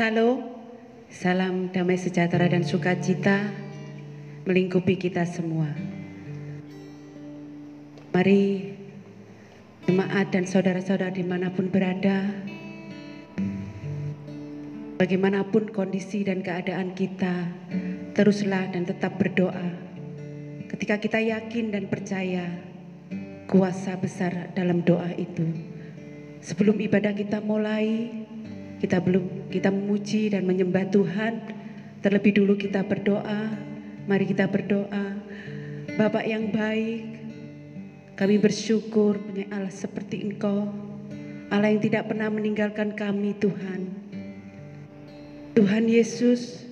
Halo, salam damai sejahtera dan sukacita melingkupi kita semua. Mari jemaat dan saudara-saudara dimanapun berada, bagaimanapun kondisi dan keadaan kita, teruslah dan tetap berdoa. Ketika kita yakin dan percaya kuasa besar dalam doa itu. Sebelum ibadah kita mulai, kita memuji dan menyembah Tuhan. Terlebih dulu kita berdoa. Mari kita berdoa. Bapa yang baik, kami bersyukur punya Allah seperti Engkau, Allah yang tidak pernah meninggalkan kami. Tuhan Yesus,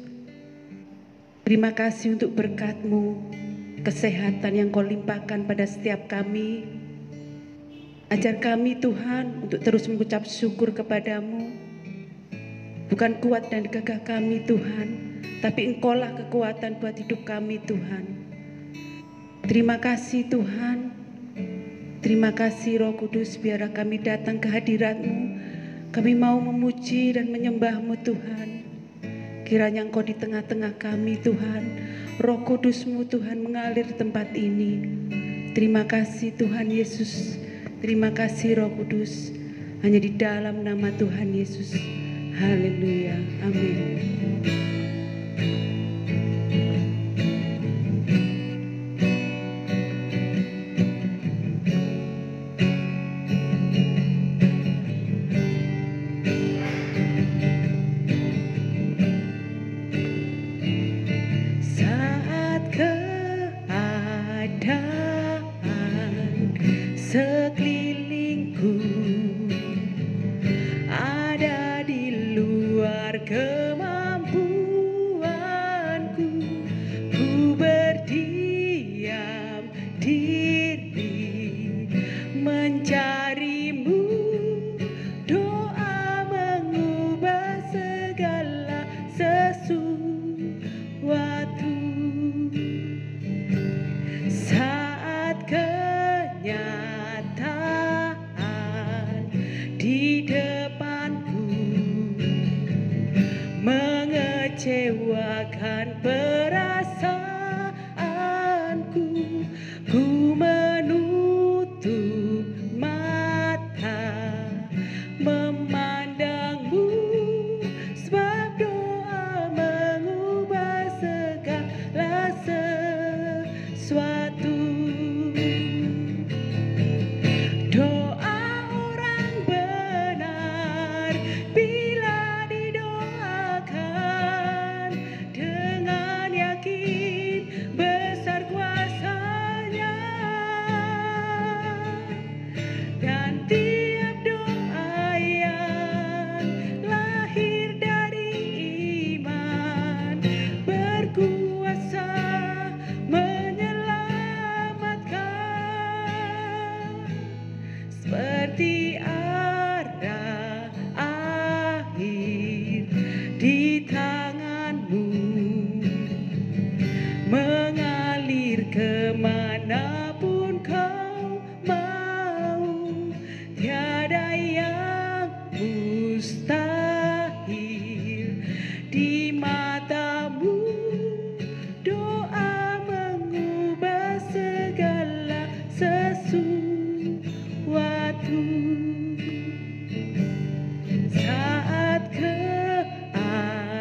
terima kasih untuk berkat-Mu, kesehatan yang Kau limpahkan pada setiap kami. Ajar kami Tuhan untuk terus mengucap syukur kepadamu. Bukan kuat dan gagah kami Tuhan, tapi Engkaulah kekuatan buat hidup kami Tuhan. Terima kasih Tuhan. Terima kasih Roh Kudus, biarlah kami datang ke hadirat-Mu. Kami mau memuji dan menyembah-Mu Tuhan. Kiranya Engkau di tengah-tengah kami Tuhan. Roh Kudus-Mu Tuhan mengalir di tempat ini. Terima kasih Tuhan Yesus. Terima kasih Roh Kudus. Hanya di dalam nama Tuhan Yesus. Haleluya. Amin. Saat keadaan sekelilingku ada di luar kemampuanku, ku berdiam diri mencari-Mu. Doa mengubah segala sesuatu. Saat kenyataan di depanku mengecewakan perasaanku, ku menutup mata memandang-Mu, sebab doa mengubah segala sesuatu. Doa orang benar bila didoakan dengan yakin besar kuasa-Nya, dan tiap doa yang lahir dari iman berkuasa menyelamatkan, seperti arah air di tangan-Mu, mengalir kemanapun Kau mau. Tiada yang mustahil di mata-Mu. Doa mengubah segala sesuatu. Saat keadaan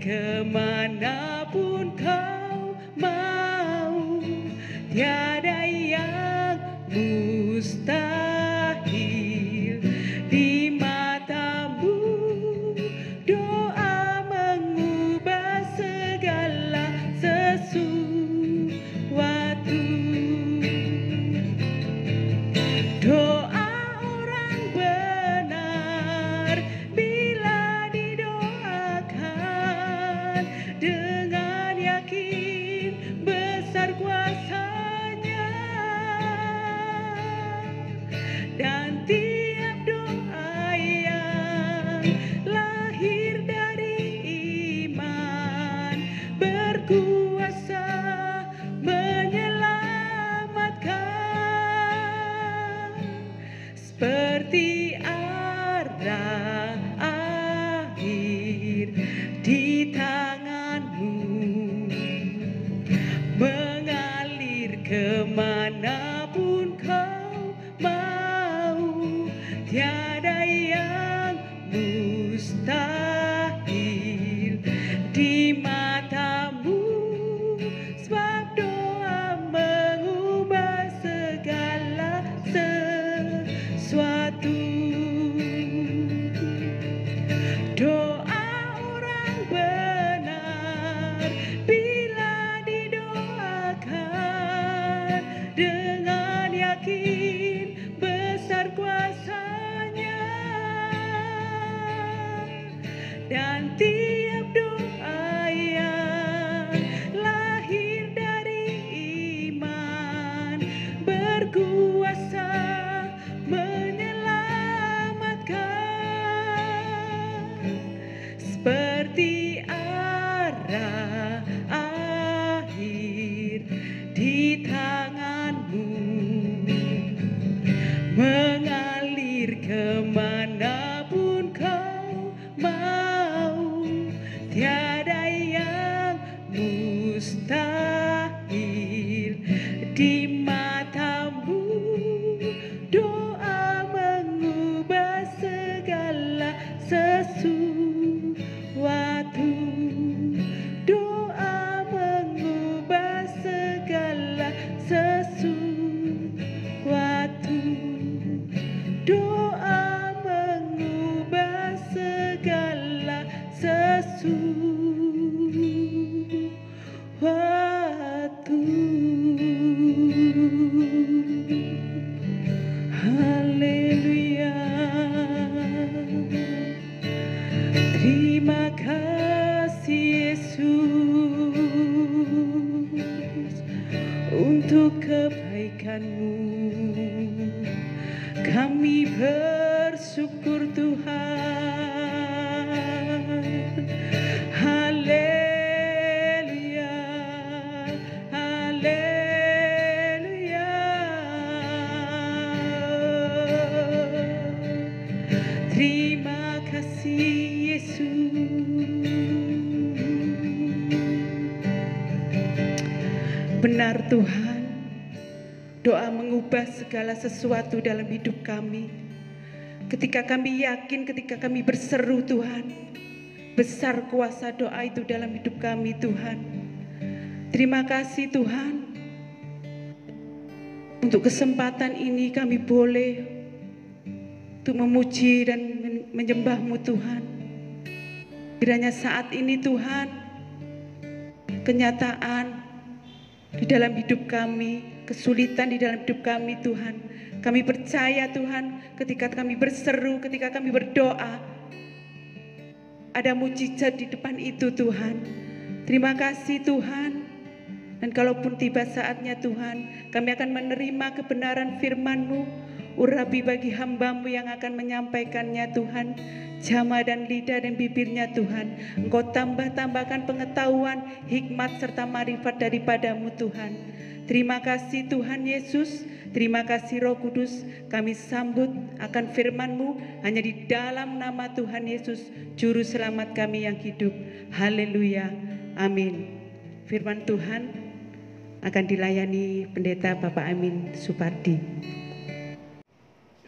kemanapun kau mau, tiada yang mustahil di matamu. Doa mengubah segala sesuatu. Doa orang benar bila didoakan dengan yakin besar kuasanya, dan tiap doa yang lahir dari iman berkuasa menyelamatkan, seperti arah air di tanganmu, mengalir kemanapun kau mau, tiada yang mustahil di matamu, sebab doa mengubah segala sesuatu. Doa orang benar bila didoakan dengan yakin besar kuasanya, dan tiap doa yang lahir dari iman berkuasa menyelamatkan, seperti arah air di tanganmu, mengalir kemanapun kau mau, tiada yang mustahil di matamu. Doa mengubah segala sesuatu. Doa mengubah segala sesuatu. Doa mengubah segala sesuatu. Haleluya. Terima kasih Yesus untuk kebaikan-Mu. Kami bersyukur Tuhan. Haleluya, haleluya. Terima kasih Yesus. Benar Tuhan, doa mengubah segala sesuatu dalam hidup kami. Ketika kami yakin, ketika kami berseru Tuhan, besar kuasa doa itu dalam hidup kami Tuhan. Terima kasih Tuhan, untuk kesempatan ini kami boleh untuk memuji dan menyembah-Mu Tuhan. Kiranya saat ini Tuhan, kenyataan di dalam hidup kami, kesulitan di dalam hidup kami Tuhan, kami percaya Tuhan, ketika kami berseru, ketika kami berdoa, ada mujizat di depan itu Tuhan. Terima kasih Tuhan. Dan kalaupun tiba saatnya Tuhan, kami akan menerima kebenaran firman-Mu. Urapi bagi hamba-Mu yang akan menyampaikannya Tuhan, jama dan lidah dan bibirnya Tuhan. Engkau tambah-tambahkan pengetahuan, hikmat serta marifat daripada-Mu Tuhan. Terima kasih Tuhan Yesus, terima kasih Roh Kudus. Kami sambut akan firman-Mu hanya di dalam nama Tuhan Yesus, Juru Selamat kami yang hidup. Haleluya, amin. Firman Tuhan akan dilayani Pendeta Bapak Amin Supardi.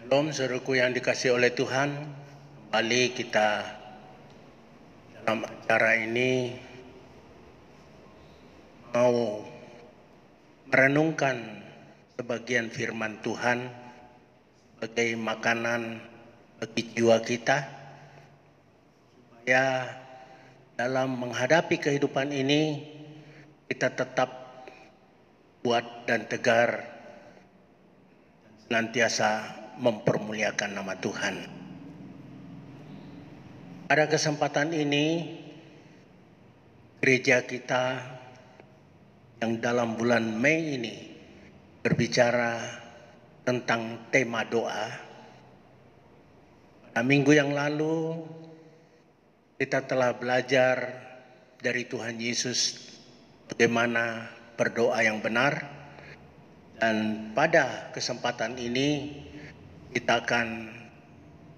Shalom saudaraku yang dikasihi oleh Tuhan. Kembali kita Dalam acara ini mau merenungkan sebagian firman Tuhan sebagai makanan bagi jiwa kita, supaya dalam menghadapi kehidupan ini kita tetap kuat dan tegar, senantiasa mempermuliakan nama Tuhan. Pada kesempatan ini, gereja kita yang dalam bulan Mei ini berbicara tentang tema doa. Pada minggu yang lalu kita telah belajar dari Tuhan Yesus bagaimana berdoa yang benar, dan pada kesempatan ini kita akan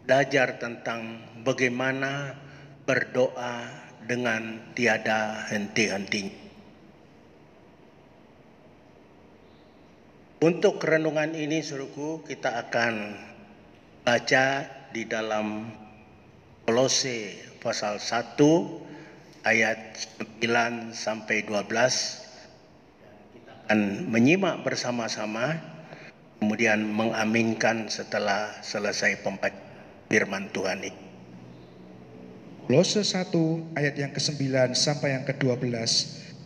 belajar tentang bagaimana berdoa dengan tiada henti-hentinya. Untuk renungan ini, saudaraku, kita akan baca di dalam Kolose pasal 1 ayat 9 sampai 12. Kita akan menyimak bersama-sama, kemudian mengaminkan setelah selesai pembacaan firman Tuhan ini. Kolose 1 ayat yang ke-9 sampai yang ke-12.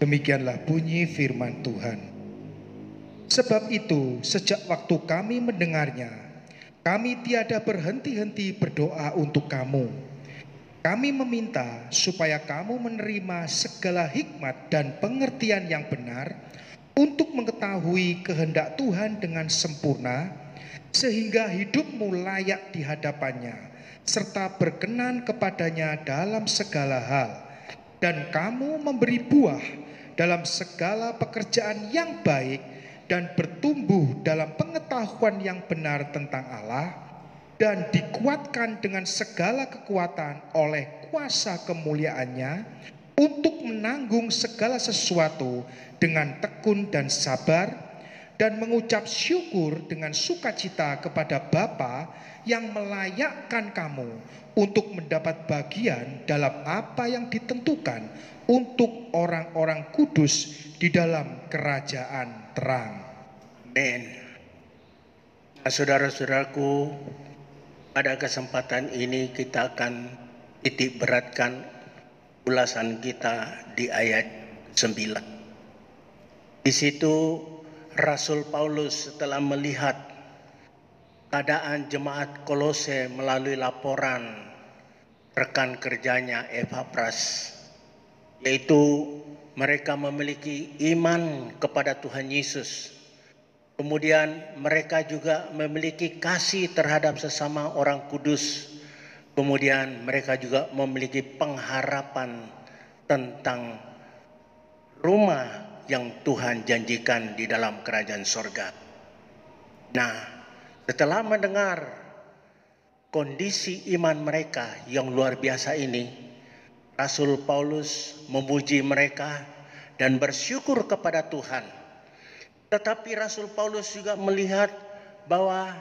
Demikianlah bunyi firman Tuhan. Sebab itu, sejak waktu kami mendengarnya, kami tiada berhenti-henti berdoa untuk kamu. Kami meminta supaya kamu menerima segala hikmat dan pengertian yang benar untuk mengetahui kehendak Tuhan dengan sempurna, sehingga hidupmu layak di hadapannya, serta berkenan kepadanya dalam segala hal, dan kamu memberi buah dalam segala pekerjaan yang baik, dan bertumbuh dalam pengetahuan yang benar tentang Allah, dan dikuatkan dengan segala kekuatan oleh kuasa kemuliaannya, untuk menanggung segala sesuatu dengan tekun dan sabar, dan mengucap syukur dengan sukacita kepada Bapa yang melayakkan kamu untuk mendapat bagian dalam apa yang ditentukan untuk orang-orang kudus di dalam kerajaan terang. Amin. Nah, saudara-saudaraku, pada kesempatan ini kita akan titik beratkan ulasan kita di ayat 9. Di situ Rasul Paulus setelah melihat keadaan jemaat Kolose melalui laporan rekan kerjanya Epafras, yaitu mereka memiliki iman kepada Tuhan Yesus. Kemudian mereka juga memiliki kasih terhadap sesama orang kudus. Kemudian mereka juga memiliki pengharapan tentang rumah yang Tuhan janjikan di dalam kerajaan sorga. Nah, setelah mendengar kondisi iman mereka yang luar biasa ini, Rasul Paulus memuji mereka dan bersyukur kepada Tuhan. Tetapi Rasul Paulus juga melihat bahwa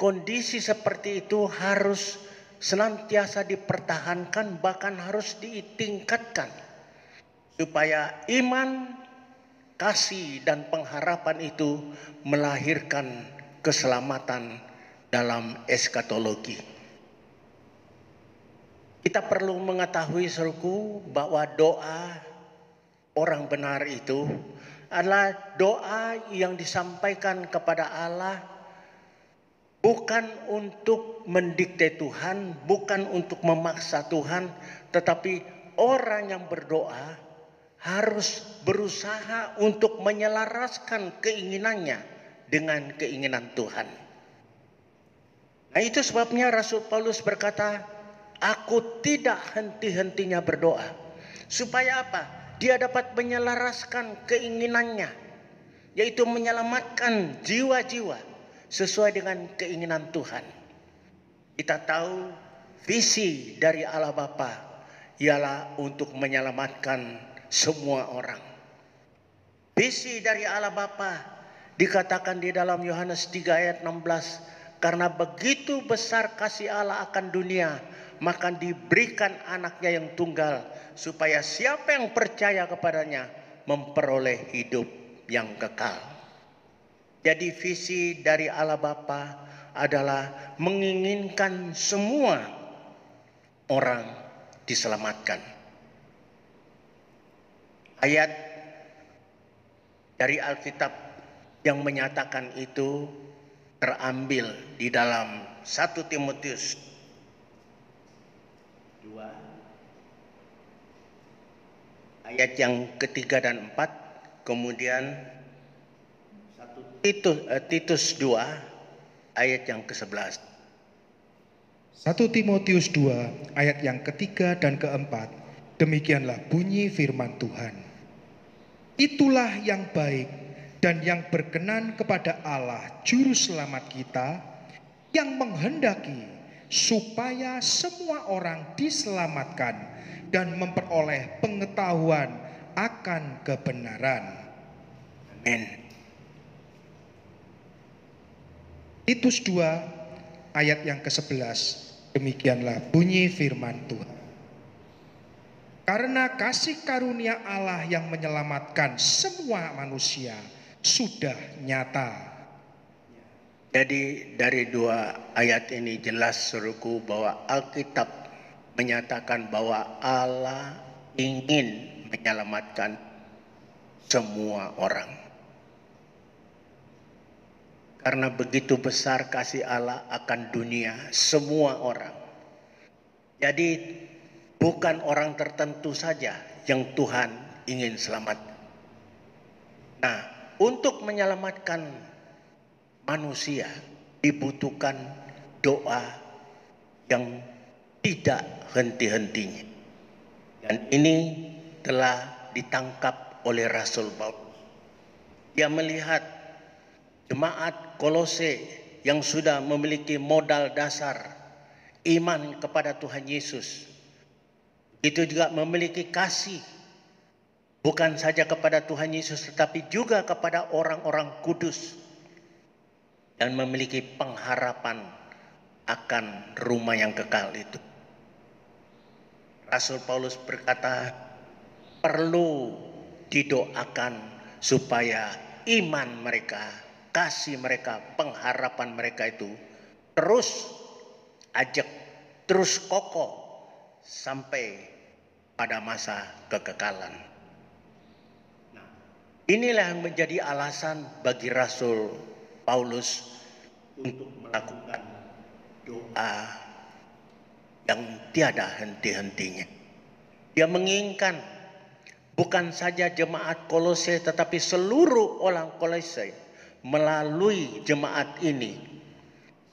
kondisi seperti itu harus senantiasa dipertahankan, bahkan harus ditingkatkan, supaya iman, kasih, dan pengharapan itu melahirkan keselamatan dalam eskatologi. Kita perlu mengetahui, saudaraku, bahwa doa orang benar itu adalah doa yang disampaikan kepada Allah bukan untuk mendikte Tuhan, bukan untuk memaksa Tuhan, tetapi orang yang berdoa harus berusaha untuk menyelaraskan keinginannya dengan keinginan Tuhan. Nah, itu sebabnya Rasul Paulus berkata, aku tidak henti-hentinya berdoa. Supaya apa? Dia dapat menyelaraskan keinginannya, yaitu menyelamatkan jiwa-jiwa sesuai dengan keinginan Tuhan. Kita tahu visi dari Allah Bapa ialah untuk menyelamatkan semua orang. Visi dari Allah Bapa dikatakan di dalam Yohanes 3 ayat 16, karena begitu besar kasih Allah akan dunia, maka diberikan anaknya yang tunggal, supaya siapa yang percaya kepadanya memperoleh hidup yang kekal. Jadi visi dari Allah Bapa adalah menginginkan semua orang diselamatkan. Ayat dari Alkitab yang menyatakan itu terambil di dalam 1 Timotius 2 ayat yang ketiga dan 4, kemudian Titus 2 ayat yang ke-11. 1 Timotius 2 ayat yang ketiga dan keempat, demikianlah bunyi firman Tuhan. Itulah yang baik dan yang berkenan kepada Allah Juru Selamat kita, yang menghendaki supaya semua orang diselamatkan dan memperoleh pengetahuan akan kebenaran. Amin. Titus 2 ayat yang ke-11, demikianlah bunyi firman Tuhan. Karena kasih karunia Allah yang menyelamatkan semua manusia sudah nyata. Jadi dari dua ayat ini jelas suruhku bahwa Alkitab menyatakan bahwa Allah ingin menyelamatkan semua orang. Karena begitu besar kasih Allah akan dunia, semua orang. Jadi bukan orang tertentu saja yang Tuhan ingin selamat. Nah, untuk menyelamatkan manusia dibutuhkan doa yang tidak henti-hentinya. Dan ini telah ditangkap oleh Rasul Paulus. Dia melihat jemaat Kolose yang sudah memiliki modal dasar iman kepada Tuhan Yesus. Itu juga memiliki kasih, bukan saja kepada Tuhan Yesus, tetapi juga kepada orang-orang kudus, dan memiliki pengharapan akan rumah yang kekal itu. Rasul Paulus berkata, perlu didoakan supaya iman mereka, kasih mereka, pengharapan mereka itu terus ajak, terus kokoh sampai pada masa kekekalan. Nah, inilah yang menjadi alasan bagi Rasul Paulus untuk melakukan doa yang tiada henti-hentinya. Dia menginginkan bukan saja jemaat Kolose, tetapi seluruh orang Kolose melalui jemaat ini,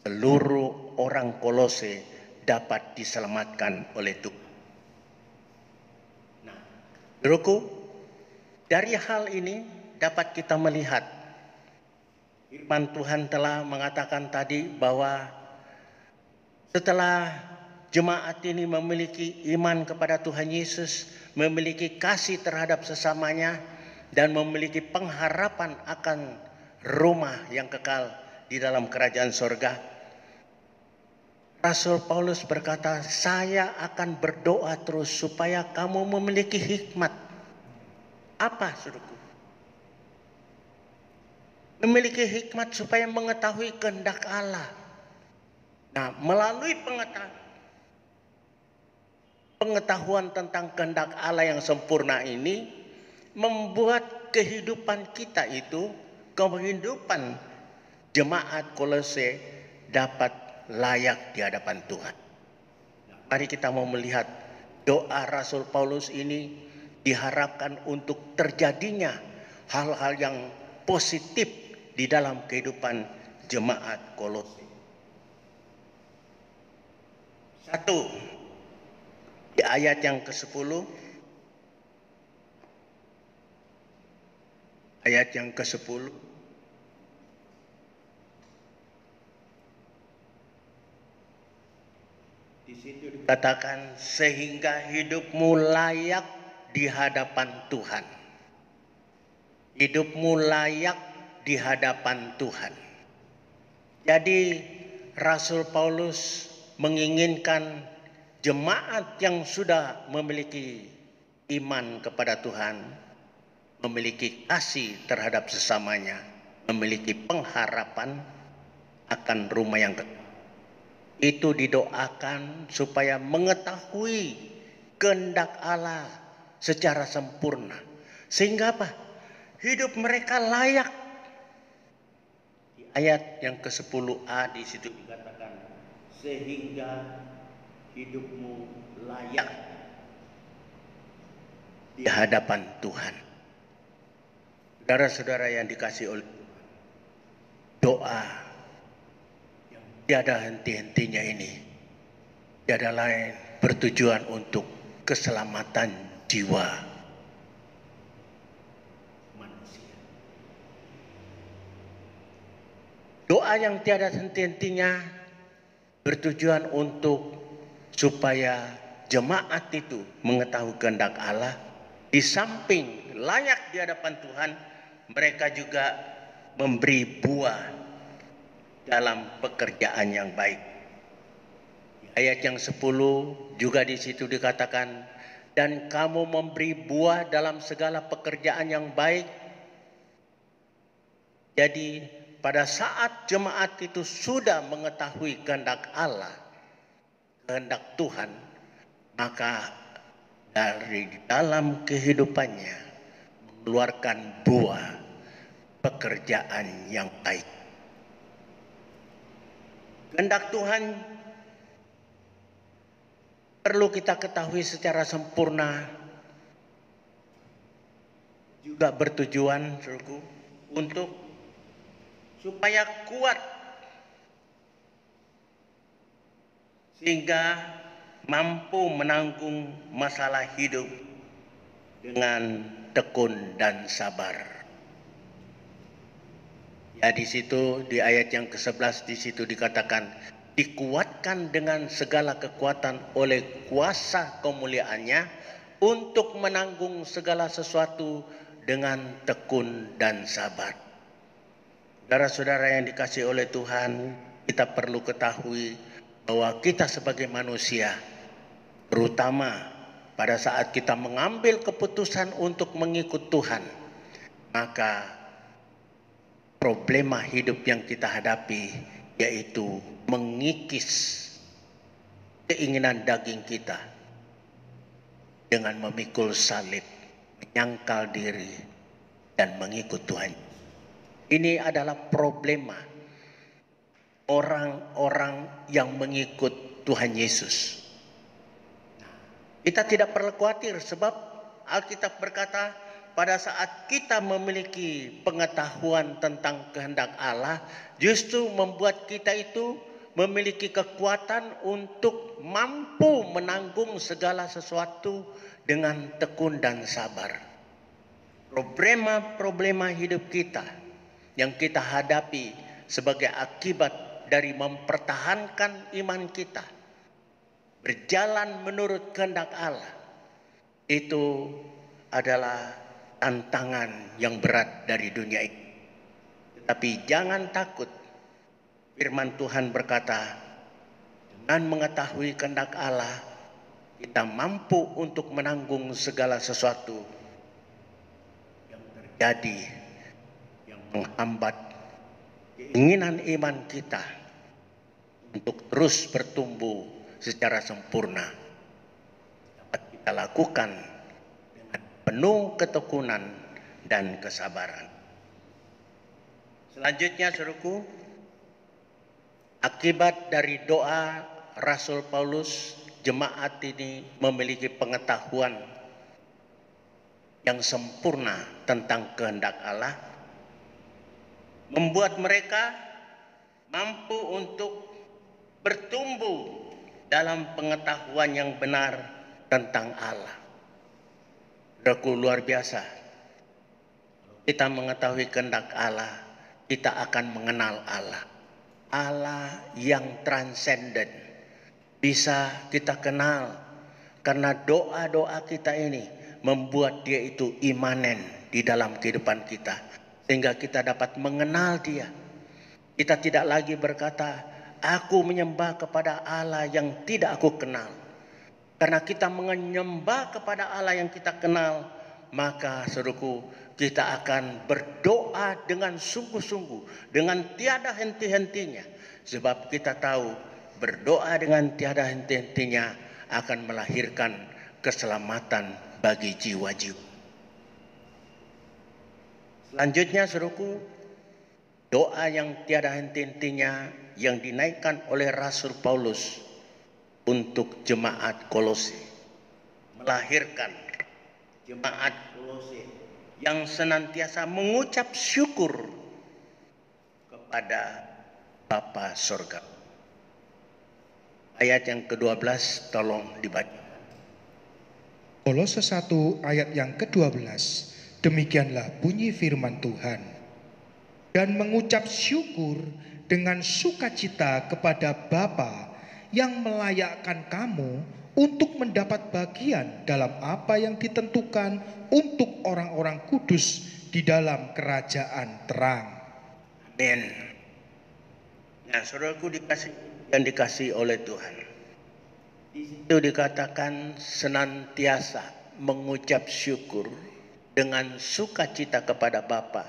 seluruh orang Kolose dapat diselamatkan oleh Tuhan. Nah, saudaraku, dari hal ini dapat kita melihat firman Tuhan telah mengatakan tadi bahwa setelah jemaat ini memiliki iman kepada Tuhan Yesus, memiliki kasih terhadap sesamanya, dan memiliki pengharapan akan rumah yang kekal di dalam kerajaan sorga, Rasul Paulus berkata, saya akan berdoa terus supaya kamu memiliki hikmat. Apa, saudaraku? Memiliki hikmat supaya mengetahui kehendak Allah. Nah, melalui pengetahuan tentang kehendak Allah yang sempurna ini, membuat kehidupan kita itu, kehidupan jemaat Kolose dapat layak di hadapan Tuhan. Mari kita mau melihat doa Rasul Paulus ini diharapkan untuk terjadinya hal-hal yang positif di dalam kehidupan jemaat Kolose. Satu, di ayat yang ke-10, ayat yang ke-10, di situ dikatakan sehingga hidupmu layak di hadapan Tuhan. Hidupmu layak di hadapan Tuhan. Jadi Rasul Paulus menginginkan jemaat yang sudah memiliki iman kepada Tuhan, memiliki kasih terhadap sesamanya, memiliki pengharapan akan rumah yang kekal. Itu didoakan supaya mengetahui kehendak Allah secara sempurna. Sehingga apa? Hidup mereka layak. Di ayat yang ke-10a di situ dikatakan, sehingga hidupmu layak di hadapan Tuhan. Saudara-saudara yang dikasihi oleh Tuhan, doa yang tiada henti-hentinya ini tiada lain bertujuan untuk keselamatan jiwa manusia. Doa yang tiada henti-hentinya bertujuan untuk supaya jemaat itu mengetahui kehendak Allah. Di samping layak di hadapan Tuhan, mereka juga memberi buah dalam pekerjaan yang baik. Di ayat yang 10 juga di situ dikatakan, dan kamu memberi buah dalam segala pekerjaan yang baik. Jadi pada saat jemaat itu sudah mengetahui kehendak Allah, kehendak Tuhan, maka dari dalam kehidupannya mengeluarkan buah pekerjaan yang baik. Kehendak Tuhan perlu kita ketahui secara sempurna, juga bertujuan untuk supaya kuat sehingga mampu menanggung masalah hidup dengan tekun dan sabar. Ya, di situ di ayat yang ke-11 di situ dikatakan, dikuatkan dengan segala kekuatan oleh kuasa kemuliaannya untuk menanggung segala sesuatu dengan tekun dan sabar. Saudara-saudara yang dikasihi oleh Tuhan, kita perlu ketahui bahwa kita sebagai manusia, terutama pada saat kita mengambil keputusan untuk mengikut Tuhan, maka problema hidup yang kita hadapi yaitu mengikis keinginan daging kita dengan memikul salib, menyangkal diri, dan mengikut Tuhan. Ini adalah problema orang-orang yang mengikut Tuhan Yesus. Kita tidak perlu khawatir sebab Alkitab berkata pada saat kita memiliki pengetahuan tentang kehendak Allah, justru membuat kita itu memiliki kekuatan untuk mampu menanggung segala sesuatu dengan tekun dan sabar. Problema-problema hidup kita yang kita hadapi sebagai akibat dari mempertahankan iman kita, berjalan menurut kehendak Allah, itu adalah tantangan yang berat dari dunia ini. Tapi jangan takut. Firman Tuhan berkata, dengan mengetahui kehendak Allah, kita mampu untuk menanggung segala sesuatu yang terjadi, yang menghambat keinginan iman kita untuk terus bertumbuh secara sempurna. Dapat kita lakukan dengan penuh ketekunan dan kesabaran. Selanjutnya, saudaraku, akibat dari doa Rasul Paulus, jemaat ini memiliki pengetahuan yang sempurna tentang kehendak Allah, membuat mereka mampu untuk bertumbuh dalam pengetahuan yang benar tentang Allah. Saudaraku, luar biasa. Kita mengetahui kehendak Allah, kita akan mengenal Allah. Allah yang transenden bisa kita kenal karena doa-doa kita ini membuat dia itu imanen di dalam kehidupan kita, sehingga kita dapat mengenal dia. Kita tidak lagi berkata, aku menyembah kepada Allah yang tidak aku kenal. Karena kita menyembah kepada Allah yang kita kenal, maka saudaraku, kita akan berdoa dengan sungguh-sungguh, dengan tiada henti-hentinya. Sebab kita tahu berdoa dengan tiada henti-hentinya akan melahirkan keselamatan bagi jiwa-jiwa. Selanjutnya saudaraku, doa yang tiada henti-hentinya yang dinaikkan oleh Rasul Paulus untuk jemaat Kolose, melahirkan jemaat Kolose yang senantiasa mengucap syukur kepada Bapa Sorga. Ayat yang ke-12 tolong dibaca. Kolose 1 ayat yang ke-12. Demikianlah bunyi firman Tuhan. Dan mengucap syukur dengan sukacita kepada Bapa yang melayakkan kamu untuk mendapat bagian dalam apa yang ditentukan untuk orang-orang kudus di dalam kerajaan terang. Amin. Nah, saudaraku dikasih oleh Tuhan. Di situ dikatakan senantiasa mengucap syukur dengan sukacita kepada Bapa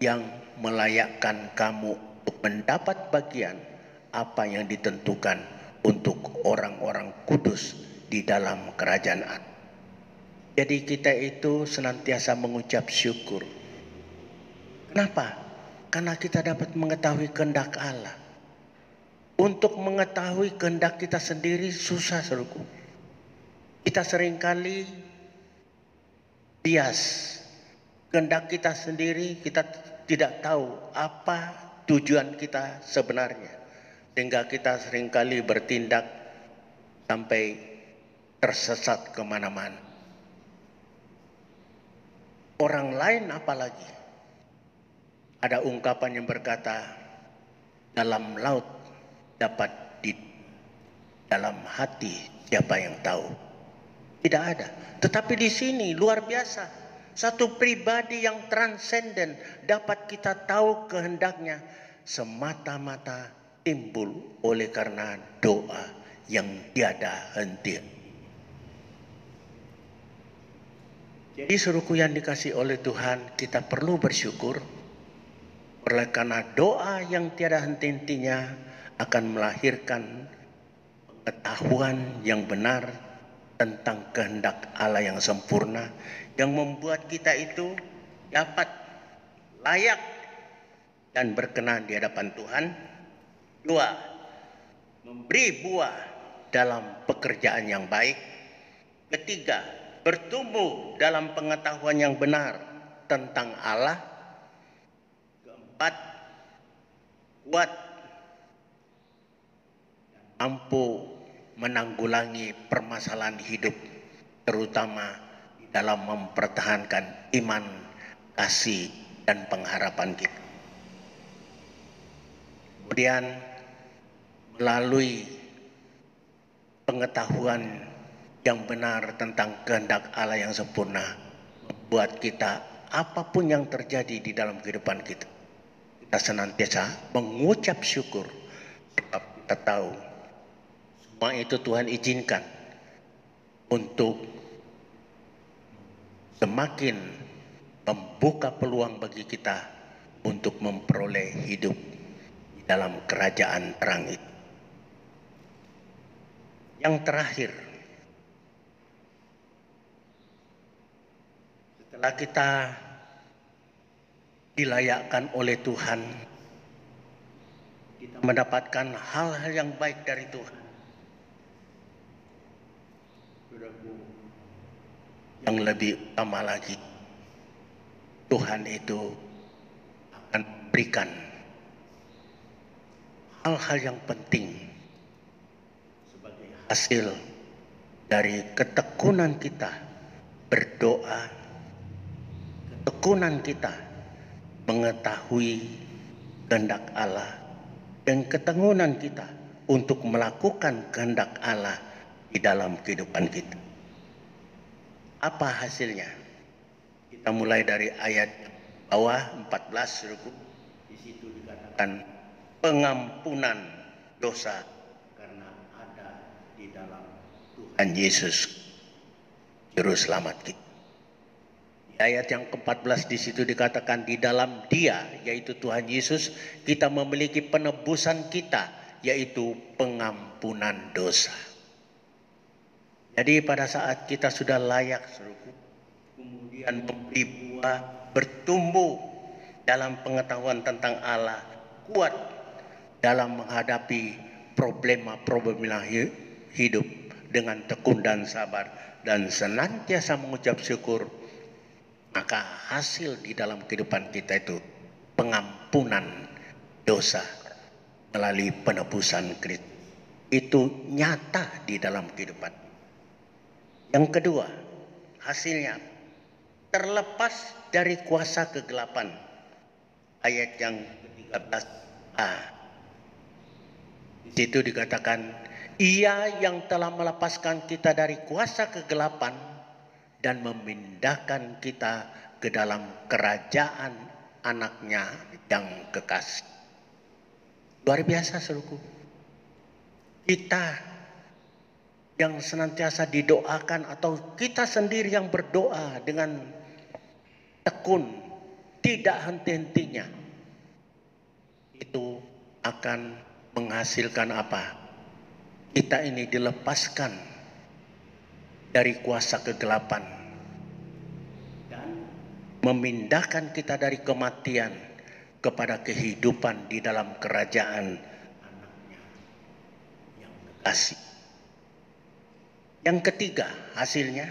yang melayakkan kamu untuk mendapat bagian apa yang ditentukan untuk orang-orang kudus di dalam kerajaan Allah. Jadi kita itu senantiasa mengucap syukur. Kenapa? Karena kita dapat mengetahui kehendak Allah. Untuk mengetahui kehendak kita sendiri susah, saudaraku. Kita seringkali bias kehendak kita sendiri, kita tidak tahu apa tujuan kita sebenarnya, sehingga kita seringkali bertindak sampai tersesat kemana-mana. Orang lain apalagi, ada ungkapan yang berkata, dalam laut dapat di dalam hati siapa yang tahu. Tidak ada. Tetapi di sini luar biasa. Satu pribadi yang transenden dapat kita tahu kehendaknya semata-mata timbul oleh karena doa yang tiada henti. Jadi suruhku yang dikasih oleh Tuhan, kita perlu bersyukur oleh karena doa yang tiada henti-hentinya akan melahirkan pengetahuan yang benar tentang kehendak Allah yang sempurna, yang membuat kita itu dapat layak dan berkenan di hadapan Tuhan. 2, memberi buah dalam pekerjaan yang baik. 3, bertumbuh dalam pengetahuan yang benar tentang Allah. 4, kuat mampu menanggulangi permasalahan hidup, terutama dalam mempertahankan iman, kasih, dan pengharapan kita. Kemudian melalui pengetahuan yang benar tentang kehendak Allah yang sempurna, membuat kita apapun yang terjadi di dalam kehidupan kita, kita senantiasa mengucap syukur sebab kita tahu semua itu Tuhan izinkan untuk semakin membuka peluang bagi kita untuk memperoleh hidup di dalam kerajaan terang itu. Yang terakhir, setelah kita dilayakkan oleh Tuhan, kita mendapatkan hal-hal yang baik dari Tuhan. Yang lebih utama lagi, Tuhan itu akan memberikan hal-hal yang penting sebagai hasil dari ketekunan kita berdoa, ketekunan kita mengetahui kehendak Allah, dan ketekunan kita untuk melakukan kehendak Allah di dalam kehidupan kita. Apa hasilnya? Kita mulai dari ayat bawah 14, di situ dikatakan pengampunan dosa karena ada di dalam Tuhan Yesus Juru Selamat kita. Di ayat yang ke-14 di situ dikatakan di dalam Dia, yaitu Tuhan Yesus, kita memiliki penebusan kita, yaitu pengampunan dosa. Jadi pada saat kita sudah layak, saudaraku, kemudian memberi buah, bertumbuh dalam pengetahuan tentang Allah, kuat dalam menghadapi problema-problema hidup dengan tekun dan sabar, dan senantiasa mengucap syukur, maka hasil di dalam kehidupan kita itu pengampunan dosa melalui penebusan Kristus. Itu nyata di dalam kehidupan. Yang kedua, hasilnya terlepas dari kuasa kegelapan. Ayat yang ke-13a. Di situ dikatakan, Ia yang telah melepaskan kita dari kuasa kegelapan dan memindahkan kita ke dalam kerajaan anaknya yang kekasih. Luar biasa, saudaraku. Kita yang senantiasa didoakan, atau kita sendiri yang berdoa dengan tekun, tidak henti-hentinya, itu akan menghasilkan apa? Kita ini dilepaskan dari kuasa kegelapan dan memindahkan kita dari kematian kepada kehidupan di dalam kerajaan anaknya yang kekasih. Yang ketiga, hasilnya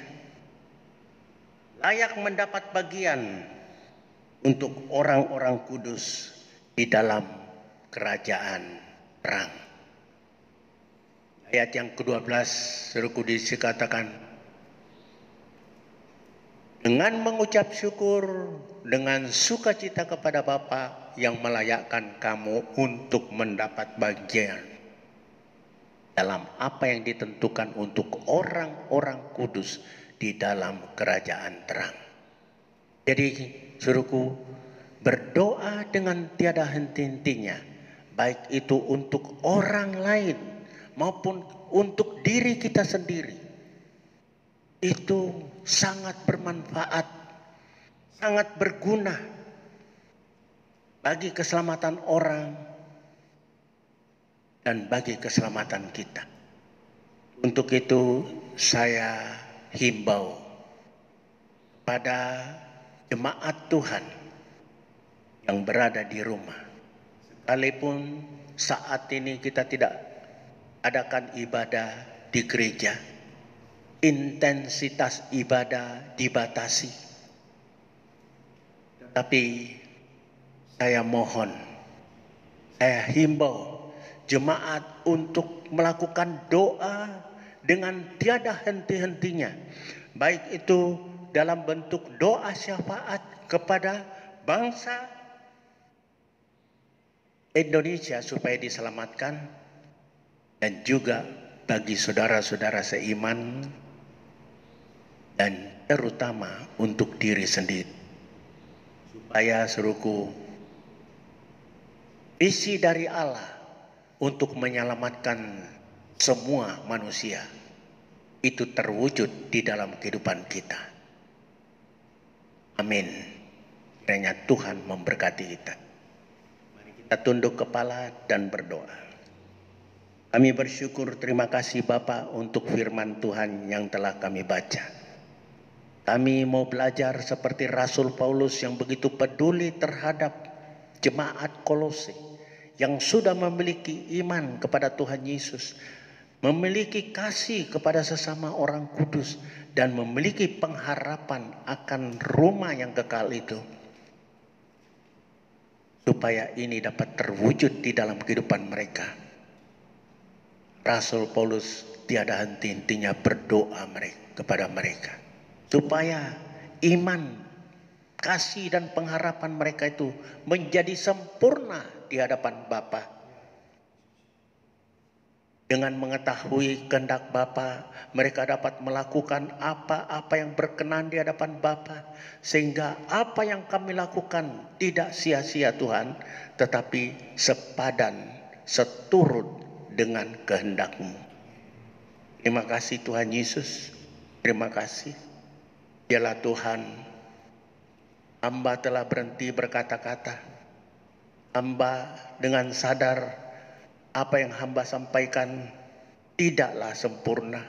layak mendapat bagian untuk orang-orang kudus di dalam kerajaan terang. Ayat yang ke-12, saudaraku, dikatakan, dengan mengucap syukur, dengan sukacita kepada Bapa yang melayakkan kamu untuk mendapat bagian dalam apa yang ditentukan untuk orang-orang kudus di dalam kerajaan terang. Jadi, saudaraku, berdoa dengan tiada henti-hentinya, baik itu untuk orang lain maupun untuk diri kita sendiri, itu sangat bermanfaat, sangat berguna bagi keselamatan orang dan bagi keselamatan kita. Untuk itu saya himbau pada jemaat Tuhan yang berada di rumah, sekalipun saat ini kita tidak adakan ibadah di gereja, intensitas ibadah dibatasi, tetapi saya mohon, saya himbau jemaat untuk melakukan doa dengan tiada henti-hentinya, baik itu dalam bentuk doa syafaat kepada bangsa Indonesia supaya diselamatkan, dan juga bagi saudara-saudara seiman, dan terutama untuk diri sendiri, supaya saudaraku, visi dari Allah untuk menyelamatkan semua manusia itu terwujud di dalam kehidupan kita. Amin. Kiranya Tuhan memberkati kita. Mari kita tunduk kepala dan berdoa. Kami bersyukur, terima kasih Bapa untuk firman Tuhan yang telah kami baca. Kami mau belajar seperti Rasul Paulus yang begitu peduli terhadap jemaat Kolose yang sudah memiliki iman kepada Tuhan Yesus, memiliki kasih kepada sesama orang kudus, dan memiliki pengharapan akan rumah yang kekal itu. Supaya ini dapat terwujud di dalam kehidupan mereka, Rasul Paulus tiada henti-hentinya berdoa kepada mereka, supaya iman, kasih dan pengharapan mereka itu menjadi sempurna di hadapan Bapa. Dengan mengetahui kehendak Bapa, mereka dapat melakukan apa-apa yang berkenan di hadapan Bapa, sehingga apa yang kami lakukan tidak sia-sia Tuhan, tetapi sepadan, seturut dengan kehendak-Mu. Terima kasih Tuhan Yesus. Terima kasih. Dialah Tuhan. Hamba telah berhenti berkata-kata. Hamba dengan sadar apa yang hamba sampaikan tidaklah sempurna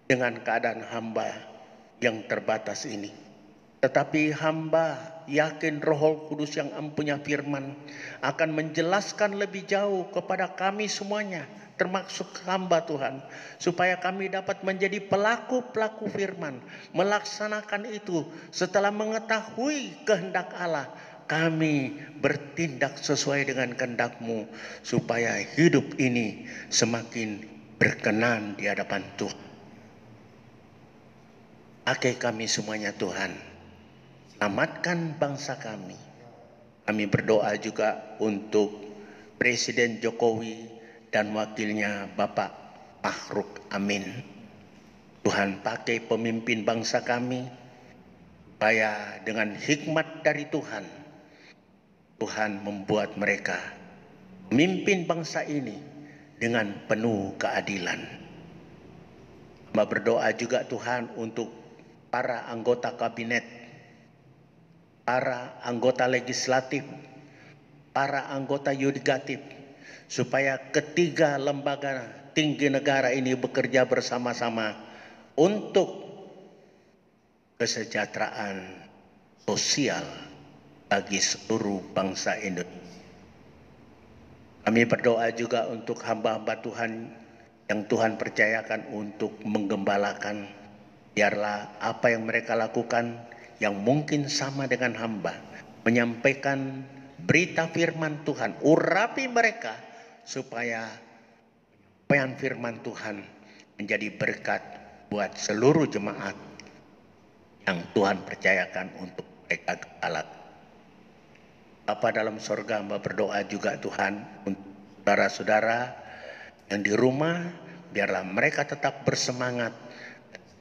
dengan keadaan hamba yang terbatas ini. Tetapi hamba yakin Roh Kudus yang empunya firman akan menjelaskan lebih jauh kepada kami semuanya, termasuk hamba Tuhan, supaya kami dapat menjadi pelaku-pelaku firman, melaksanakan itu setelah mengetahui kehendak Allah. Kami bertindak sesuai dengan kehendak-Mu, supaya hidup ini semakin berkenan di hadapan Tuhan. Pakai kami semuanya Tuhan. Selamatkan bangsa kami. Kami berdoa juga untuk Presiden Jokowi dan wakilnya Bapak Mahruk Amin. Tuhan pakai pemimpin bangsa kami, supaya dengan hikmat dari Tuhan, Tuhan membuat mereka memimpin bangsa ini dengan penuh keadilan. Hamba berdoa juga Tuhan untuk para anggota kabinet, para anggota legislatif, para anggota yudikatif, supaya ketiga lembaga tinggi negara ini bekerja bersama-sama untuk kesejahteraan sosial bagi seluruh bangsa Indonesia. Kami berdoa juga untuk hamba-hamba Tuhan yang Tuhan percayakan untuk menggembalakan. Biarlah apa yang mereka lakukan yang mungkin sama dengan hamba, menyampaikan berita firman Tuhan, urapi mereka supaya penyampaian firman Tuhan menjadi berkat buat seluruh jemaat yang Tuhan percayakan untuk mereka gembalakan. Bapa dalam sorga, hamba berdoa juga Tuhan untuk saudara-saudara yang di rumah, biarlah mereka tetap bersemangat,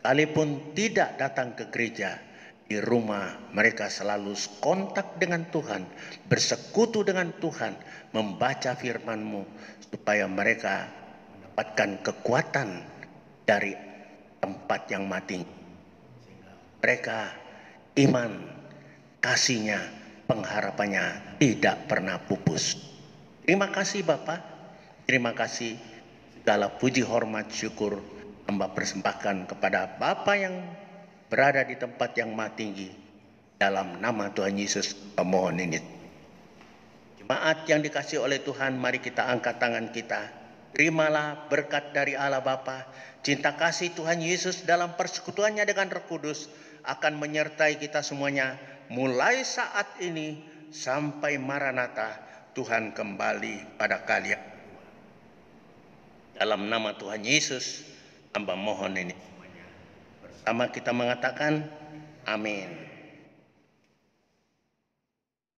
sekalipun tidak datang ke gereja. Di rumah mereka selalu kontak dengan Tuhan, bersekutu dengan Tuhan, membaca firman-Mu, supaya mereka mendapatkan kekuatan dari tempat yang mati. Mereka iman, kasihnya, pengharapannya tidak pernah pupus. Terima kasih Bapa, terima kasih. Segala puji, hormat, syukur hamba persembahkan kepada Bapa yang berada di tempat yang maha tinggi. Dalam nama Tuhan Yesus pemohon ini. Jemaat yang dikasihi oleh Tuhan, mari kita angkat tangan kita. Terimalah berkat dari Allah Bapa, cinta kasih Tuhan Yesus dalam persekutuannya dengan Roh Kudus akan menyertai kita semuanya mulai saat ini sampai Maranatha, Tuhan kembali pada kalian. Dalam nama Tuhan Yesus hamba mohon ini. Sama kita mengatakan amin.